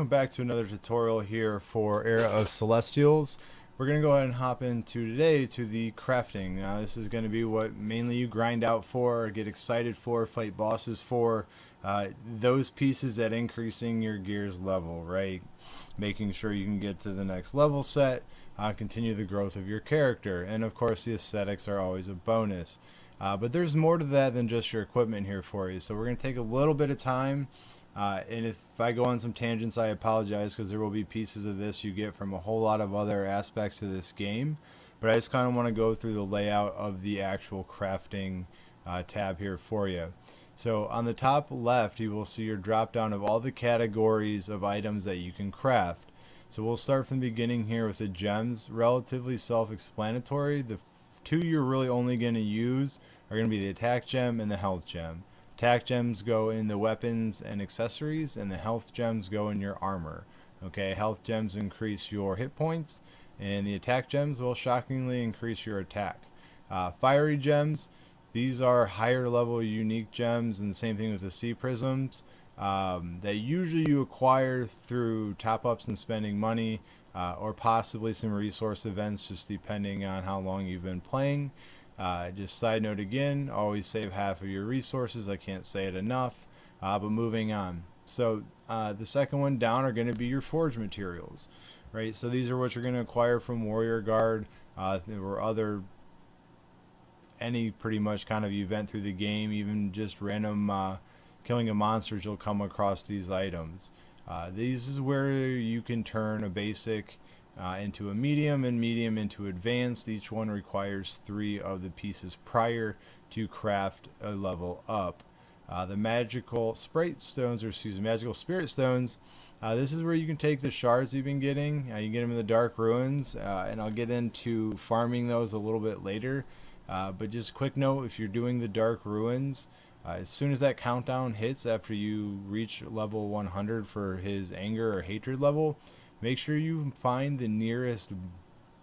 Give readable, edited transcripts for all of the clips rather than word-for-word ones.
welcome back to another tutorial here for Era of Celestials. We're going to go ahead and hop into today to the crafting. Now this is going to be what mainly you grind out for, get excited for, fight bosses for, those pieces that increasing your gear's level, right? Making sure you can get to the next level set, continue the growth of your character, and of course the aesthetics are always a bonus. But there's more to that than just your equipment here for you, so we're going to take a little bit of time. And if I go on some tangents, I apologize, because there will be pieces of this you get from a whole lot of other aspects of this game. But I just kind of want to go through the layout of the actual crafting tab here for you. So on the top left, you will see your drop down of all the categories of items that you can craft. So we'll start from the beginning here with the gems. Relatively self-explanatory. The two you're really only going to use are going to be the attack gem and the health gem. Attack gems go in the weapons and accessories, and the health gems go in your armor. Okay, health gems increase your hit points, and the attack gems will shockingly increase your attack. Fiery gems, these are higher level unique gems, and the same thing with the sea prisms that usually you acquire through top ups and spending money, or possibly some resource events, just depending on how long you've been playing. Just side note again, always save half of your resources. I can't say it enough. But moving on. So the second one down are going to be your forge materials, right? So these are what you're going to acquire from Warrior Guard or any pretty much kind of event through the game, even just random killing of monsters, you'll come across these items. This is where you can turn a basic into a medium and medium into advanced. Each one requires 3 of the pieces prior to craft a level up. The magical sprite stones, or excuse me, magical spirit stones, this is where you can take the shards you've been getting. You can get them in the Dark Ruins, and I'll get into farming those a little bit later. But just quick note, if you're doing the Dark Ruins, as soon as that countdown hits after you reach level 100 for his anger or hatred level, make sure you find the nearest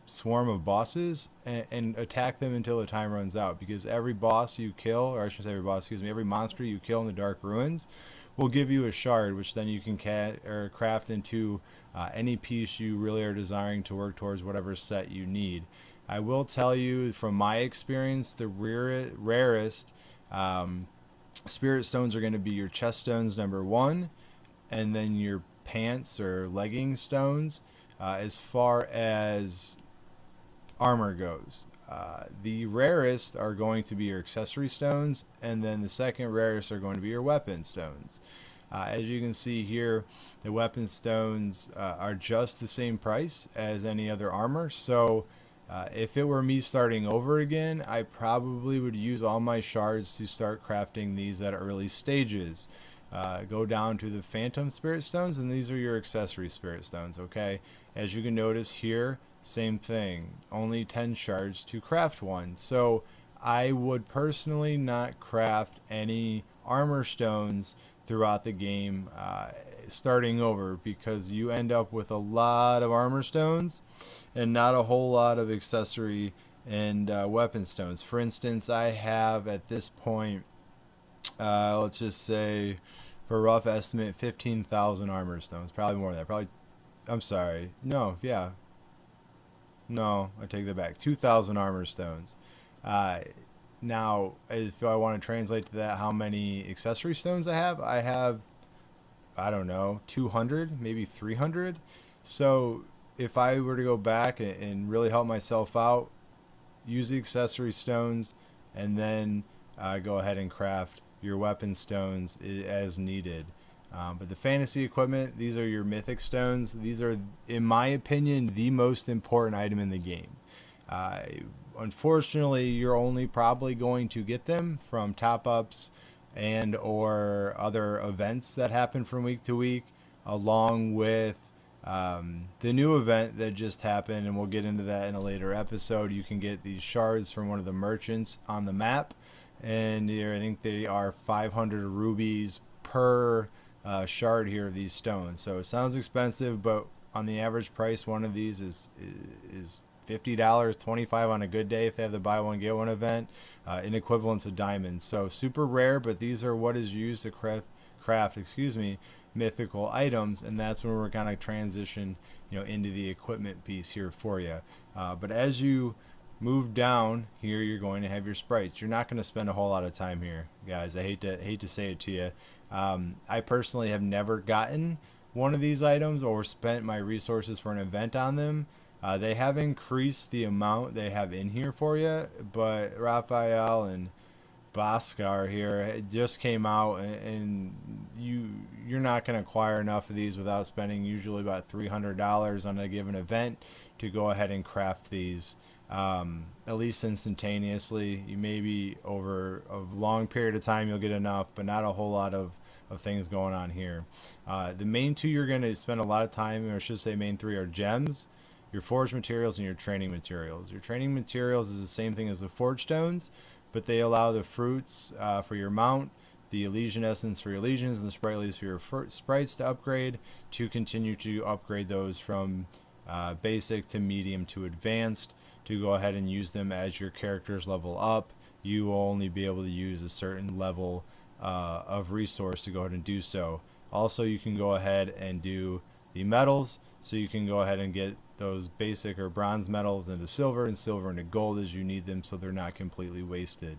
swarm of bosses and attack them until the time runs out, because every boss you kill, or I should say every boss, excuse me, every monster you kill in the Dark Ruins will give you a shard, which then you can craft into any piece you really are desiring to work towards whatever set you need. I will tell you from my experience, the rarest spirit stones are going to be your chest stones, number 1, and then your pants or legging stones. As far as armor goes, the rarest are going to be your accessory stones, and then the second rarest are going to be your weapon stones. As you can see here, the weapon stones are just the same price as any other armor. So if it were me starting over again, I probably would use all my shards to start crafting these at early stages. Go down to the phantom spirit stones, and these are your accessory spirit stones. Okay, as you can notice here, same thing, only 10 shards to craft one. So I would personally not craft any armor stones throughout the game starting over, because you end up with a lot of armor stones and not a whole lot of accessory and weapon stones. For instance, I have at this point, let's just say, for a rough estimate, 15,000 armor stones. Probably more than that. Probably, I'm sorry. No, yeah. No, I take that back. 2,000 armor stones. Now, if I want to translate to that, how many accessory stones I have, I don't know, 200, maybe 300. So if I were to go back and really help myself out, use the accessory stones, and then go ahead and craft your weapon stones as needed. But the fantasy equipment, these are your mythic stones. These are, in my opinion, the most important item in the game. Unfortunately, you're only probably going to get them from top-ups and or other events that happen from week to week, along with the new event that just happened, and we'll get into that in a later episode. You can get these shards from one of the merchants on the map, and I think they are 500 rubies per shard here of these stones. So it sounds expensive, but on the average price, one of these is $50, $25 on a good day if they have the buy one get one event, in equivalence of diamonds. So super rare, but these are what is used to craft mythical items, and that's when we're gonna transition, into the equipment piece here for you. But as you move down here, you're going to have your sprites. You're not going to spend a whole lot of time here, guys. I hate to say it to you. I personally have never gotten one of these items or spent my resources for an event on them. They have increased the amount they have in here for you, but Raphael and Bhaskar here, it just came out, and you're not going to acquire enough of these without spending usually about $300 on a given event to go ahead and craft these, at least instantaneously. You maybe over a long period of time you'll get enough, but not a whole lot of things going on here. The main two you're going to spend a lot of time, or I should say main three, are gems, your forge materials, and your training materials. Your training materials is the same thing as the forge stones, but they allow the fruits for your mount, the Elysian essence for your legions, and the sprite leaves for your sprites to upgrade, to continue to upgrade those from basic to medium to advanced, to go ahead and use them as your characters level up. You will only be able to use a certain level of resource to go ahead and do so. Also, you can go ahead and do the metals, so you can go ahead and get those basic or bronze metals into silver and silver into gold as you need them, so they're not completely wasted.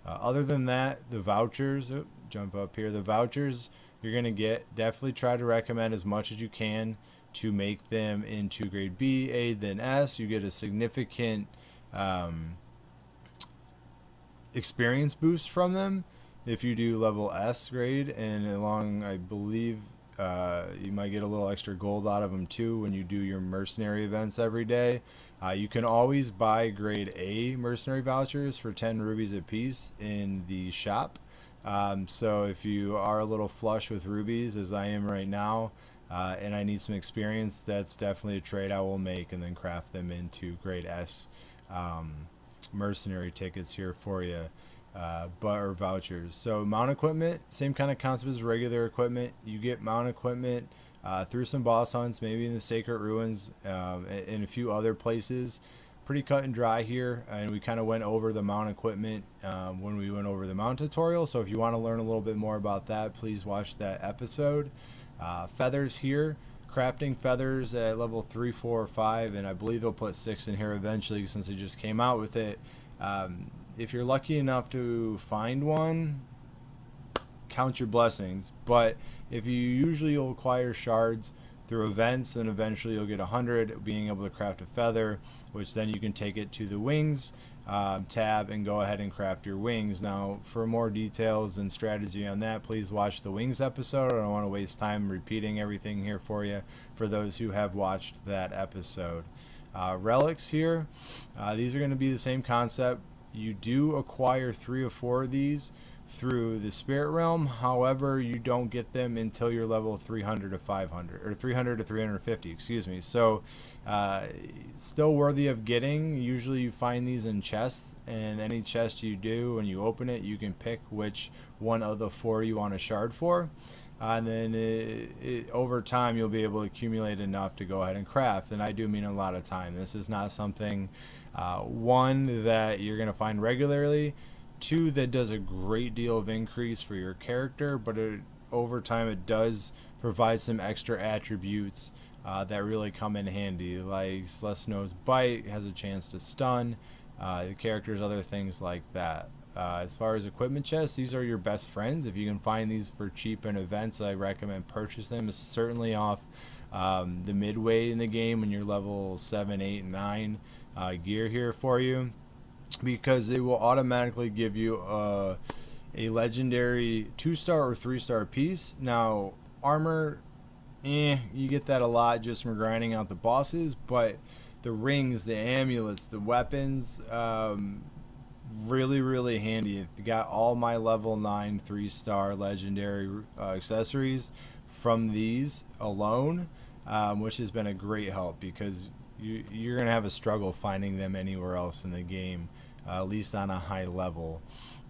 Other than that, the vouchers, jump up here, the vouchers you're going to get, definitely try to recommend as much as you can to make them into grade B, A, then S. You get a significant experience boost from them if you do level S grade, and along, I believe, you might get a little extra gold out of them too when you do your mercenary events every day. You can always buy grade A mercenary vouchers for 10 rubies a piece in the shop. So if you are a little flush with rubies, as I am right now, and I need some experience, that's definitely a trade I will make, and then craft them into grade S mercenary tickets here for you. Or vouchers. So mount equipment, same kind of concept as regular equipment. You get mount equipment through some boss hunts, maybe in the Sacred Ruins, and a few other places. Pretty cut and dry here, and we kind of went over the mount equipment when we went over the mount tutorial. So if you want to learn a little bit more about that, please watch that episode. Feathers here, crafting feathers at level 3, 4, or 5, and I believe they'll put 6 in here eventually since they just came out with it. If you're lucky enough to find one, count your blessings. But if you'll acquire shards through events, and eventually you'll get 100 being able to craft a feather, which then you can take it to the wings tab and go ahead and craft your wings. Now, for more details and strategy on that, please watch the wings episode. I don't want to waste time repeating everything here for you, for those who have watched that episode. Relics here, these are going to be the same concept. You do acquire 3 or 4 of these through the spirit realm. However, you don't get them until you're level 300 to 500, or 300 to 350, excuse me. So still worthy of getting. Usually you find these in chests, and any chest you do, when you open it, you can pick which one of the 4 you want a shard for. And then over time you'll be able to accumulate enough to go ahead and craft, and I do mean a lot of time. This is not something one that you're going to find regularly, 2 that does a great deal of increase for your character, but over time it does provide some extra attributes that really come in handy, like Celestino's Bite has a chance to stun the characters, other things like that. As far as equipment chests, these are your best friends. If you can find these for cheap in events, I recommend purchase them. It's certainly off the midway in the game when you're level 7, 8, and 9 gear here for you, because they will automatically give you a legendary 2-star or 3-star piece. Now, armor, you get that a lot just from grinding out the bosses, but the rings, the amulets, the weapons, really handy. I got all my level 9 3-star legendary accessories from these alone, which has been a great help, because you're gonna have a struggle finding them anywhere else in the game, at least on a high level.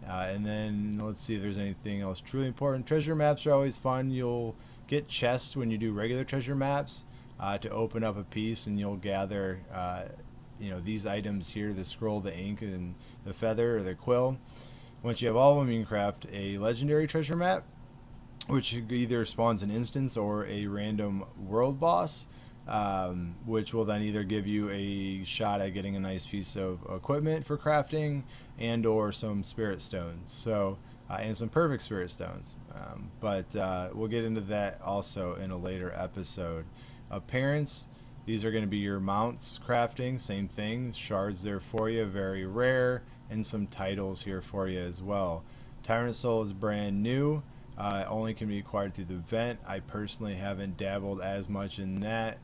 And then let's see if there's anything else truly important. Treasure maps are always fun. You'll get chests when you do regular treasure maps to open up a piece, and you'll gather these items here, the scroll, the ink, and the feather or the quill. Once you have all of them, you can craft a legendary treasure map, which either spawns an instance or a random world boss, which will then either give you a shot at getting a nice piece of equipment for crafting and or some spirit stones. So and some perfect spirit stones. But we'll get into that also in a later episode. Appearance, these are going to be your mounts crafting, same thing, shards there for you, very rare, and some titles here for you as well. Tyrant Soul is brand new, only can be acquired through the vent. I personally haven't dabbled as much in that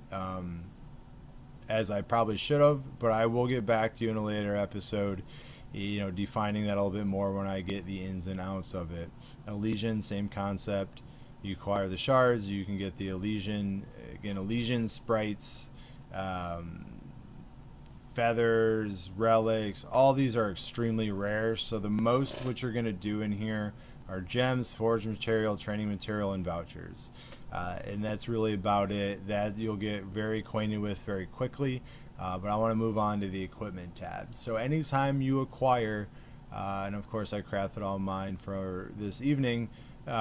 as I probably should have, but I will get back to you in a later episode, defining that a little bit more when I get the ins and outs of it. Elysian, same concept. You acquire the shards, you can get the Elysian, again, Elysian sprites, feathers, relics. All these are extremely rare, so the most what you're going to do in here are gems, forge material, training material, and vouchers. And that's really about it. That you'll get very acquainted with very quickly. But I want to move on to the equipment tab. So anytime you acquire, and of course I crafted all mine for this evening,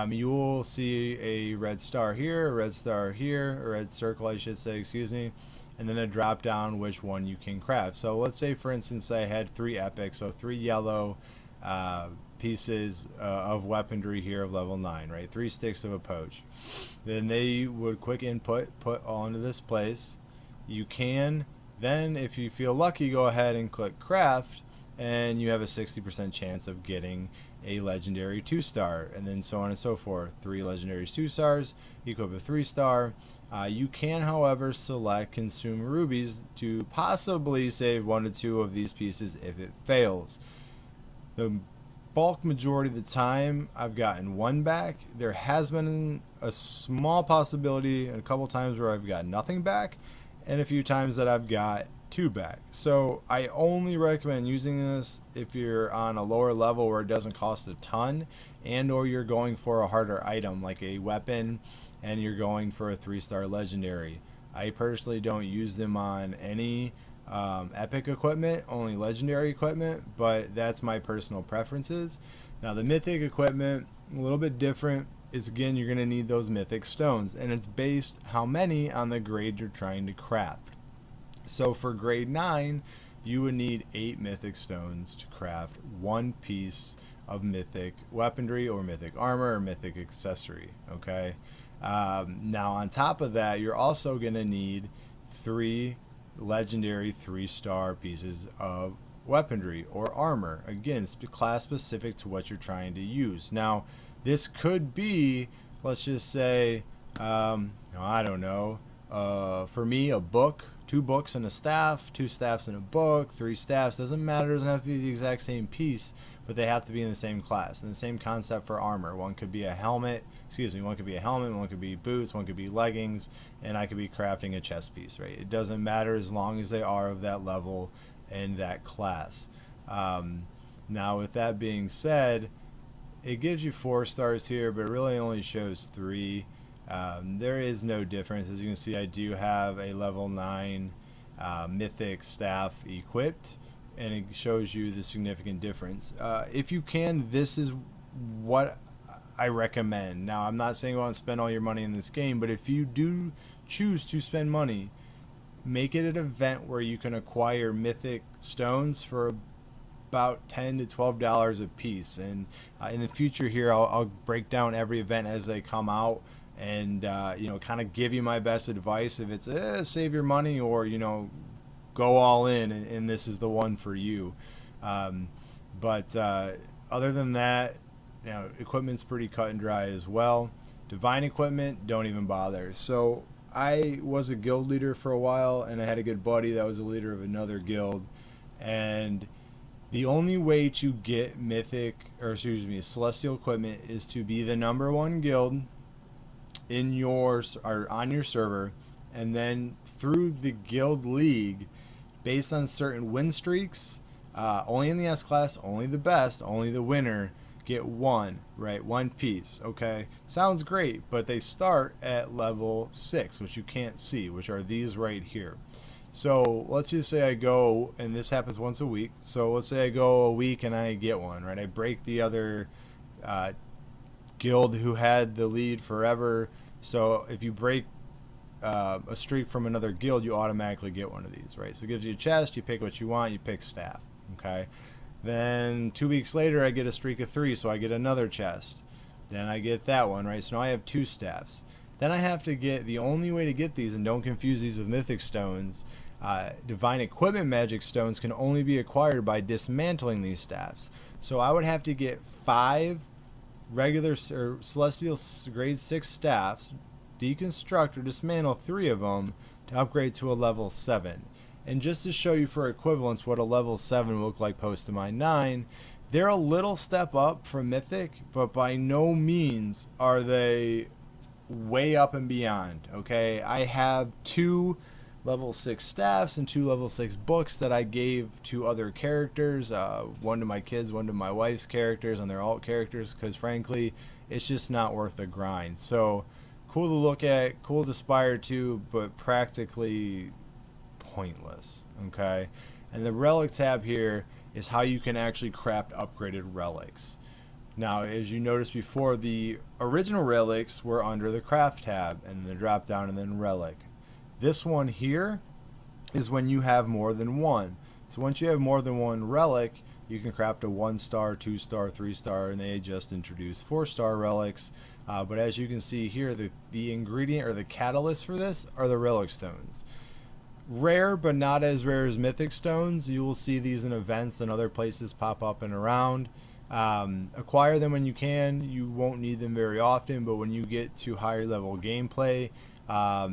you will see a red star here, a red star here, a red circle I should say, excuse me, and then a drop down which one you can craft. So let's say for instance I had 3 epic, so 3 yellow pieces of weaponry here of level 9, right? 3 sticks of a poach. Then they would quick input, put all into this place. You can then, if you feel lucky, go ahead and click craft, and you have a 60% chance of getting a legendary 2-star, and then so on and so forth. 3 legendary 2-stars, equip a 3-star. You can, however, select consume rubies to possibly save 1 to 2 of these pieces if it fails. The bulk majority of the time I've gotten 1 back. There has been a small possibility a couple times where I've got nothing back, and a few times that I've got 2 back. So I only recommend using this if you're on a lower level where it doesn't cost a ton, and or you're going for a harder item like a weapon and you're going for a 3-star legendary. I personally don't use them on any epic equipment, only legendary equipment, but that's my personal preferences. Now the mythic equipment, a little bit different. Is again, you're going to need those mythic stones, and it's based how many on the grade you're trying to craft. So for grade 9 you would need 8 mythic stones to craft 1 piece of mythic weaponry or mythic armor or mythic accessory. Okay, now on top of that you're also going to need 3 legendary 3-star pieces of weaponry or armor, again class specific to what you're trying to use. Now this could be, let's just say, I don't know, for me, a book, 2 books and a staff, 2 staffs and a book, 3 staffs, doesn't matter, doesn't have to be the exact same piece, but they have to be in the same class. And the same concept for armor. One could be a helmet, one could be a helmet, one could be boots, one could be leggings, and I could be crafting a chest piece, right? It doesn't matter as long as they are of that level and that class. Now with that being said, it gives you 4 stars here, but it really only shows 3. There is no difference. As you can see, I do have a level 9 mythic staff equipped, and it shows you the significant difference. If you can, this is what I recommend. Now, I'm not saying go out and spend all your money in this game, but if you do choose to spend money, make it an event where you can acquire mythic stones for about $10 to $12 a piece, and in the future here I'll break down every event as they come out, and kind of give you my best advice if it's save your money or go all in, and this is the one for you. But other than that, equipment's pretty cut and dry as well. Divine equipment, don't even bother. So I was a guild leader for a while, and I had a good buddy that was a leader of another guild, and the only way to get celestial equipment is to be the #1 guild in on your server, and then through the guild league, based on certain win streaks, only in the S class, only the best, only the winner get 1 piece. Okay, sounds great, but they start at level 6, which you can't see, which are these right here. So let's just say I go, and this happens once a week, so let's say I go a week and I get 1, right? I break the other guild who had the lead forever. So if you break a streak from another guild, you automatically get one of these, right? So it gives you a chest, you pick what you want, you pick staff, okay? Then 2 weeks later, I get a streak of 3, so I get another chest. Then I get that one, right? So now I have 2 staffs. Then I have to get, the only way to get these, and don't confuse these with mythic stones, divine equipment magic stones can only be acquired by dismantling these staffs. So I would have to get 5 regular or celestial grade 6 staffs, deconstruct or dismantle 3 of them to upgrade to a level 7. And just to show you for equivalence what a level 7 will look like post to my 9, they're a little step up from Mythic, but by no means are they way up and beyond, okay? I have 2 level 6 staffs and 2 level 6 books that I gave to other characters, one to my kids, one to my wife's characters and their alt characters, because frankly, it's just not worth the grind. So, cool to look at, cool to aspire to, but practically pointless, okay? And the relic tab here is how you can actually craft upgraded relics. Now, as you noticed before, the original relics were under the craft tab and the drop down and then relic. This one here is when you have more than one. So once you have more than one relic, you can craft a 1-star, 2-star, 3-star, and they just introduced 4-star relics. But as you can see here, the ingredient or the catalyst for this are the relic stones. Rare, but not as rare as mythic stones. You will see these in events and other places pop up and around. Acquire them when you can. You won't need them very often, but when you get to higher level gameplay,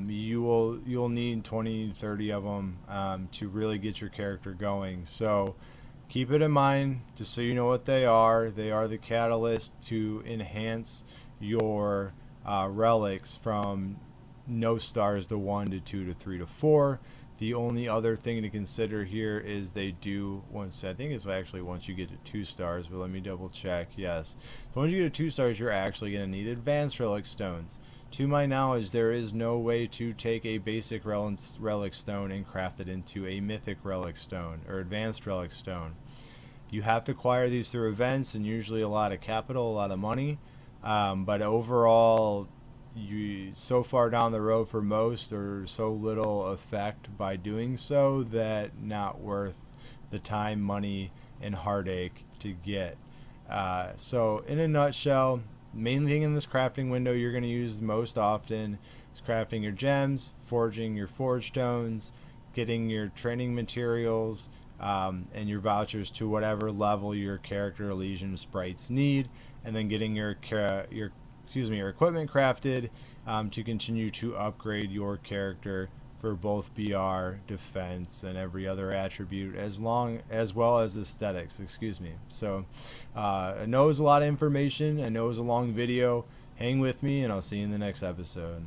you'll need 20, 30 of them to really get your character going. So keep it in mind, just so you know what they are. They are the catalyst to enhance your relics from no stars to 1 to 2 to 3 to 4. The only other thing to consider here is they do once, I think it's actually once you get to 2 stars, but let me double check. Yes, so once you get to 2 stars, you're actually going to need advanced relic stones. To my knowledge, there is no way to take a basic relic stone and craft it into a mythic relic stone or advanced relic stone. You have to acquire these through events and usually a lot of capital, a lot of money, but overall, so far down the road for most, or so little effect by doing so that not worth the time, money, and heartache to get. So in a nutshell, main thing in this crafting window you're going to use most often is crafting your gems, forging your forge stones, getting your training materials, and your vouchers to whatever level your character, legion, sprites need, and then getting your equipment crafted to continue to upgrade your character for both BR, defense, and every other attribute, as well as aesthetics. So I know it was a lot of information. I know it was a long video. Hang with me, and I'll see you in the next episode.